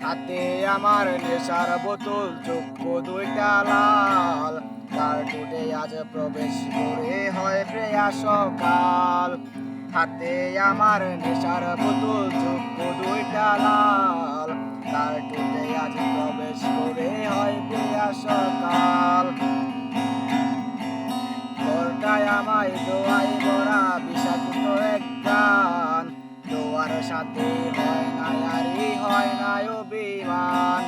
হাতে আমার নেশার বোতল, চক্ষু দুইটা লাল, তার টুটে আজ প্রবেশ করে হয় প্রেয়া সকাল। হাতে আমার নেশার বোতল, চক্ষু দুইটা লাল, তার টুটে আজ প্রবেশ করে হয় প্রেয়া সকাল। ঘরটায় আমায় দোয়াই ভরা বিষাক্ত এক গান, দোয়ার সাথে হয় না আরি হয় না অভিমান।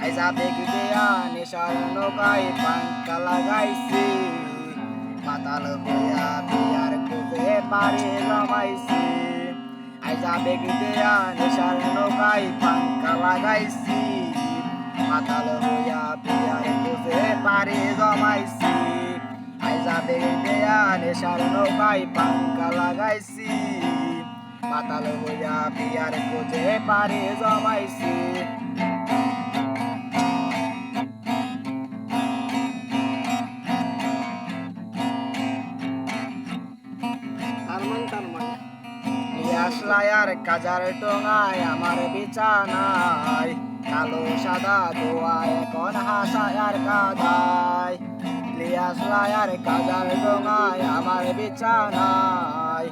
আইজা বেগ দেয়া নেশার নৌকায় পাঙ্কা লাগাইছি, মাতাল হইয়া বিয়ার খুঁজে পারে জমাইছি। আইজা বেগ দেয়া নেশার নৌকায় পাঙ্কা লাগাইছি, মাতাল হইয়া বিয়ার খুঁজে পারে জমাইছি। আইজা বেগ দেয়া নেশার নৌকায় পাঙ্কা লাগাইছি, মাতাল হইয়া বিয়ার খুঁজে পারে জমাইছি। আসলায়ার কাজার টোঙায় আমার বিছানায়, কালো সাদা ধোয়া এখন হাসায়ার কাদায়। আসলায়ার কাজার টোঙায় আমার বিছানায়।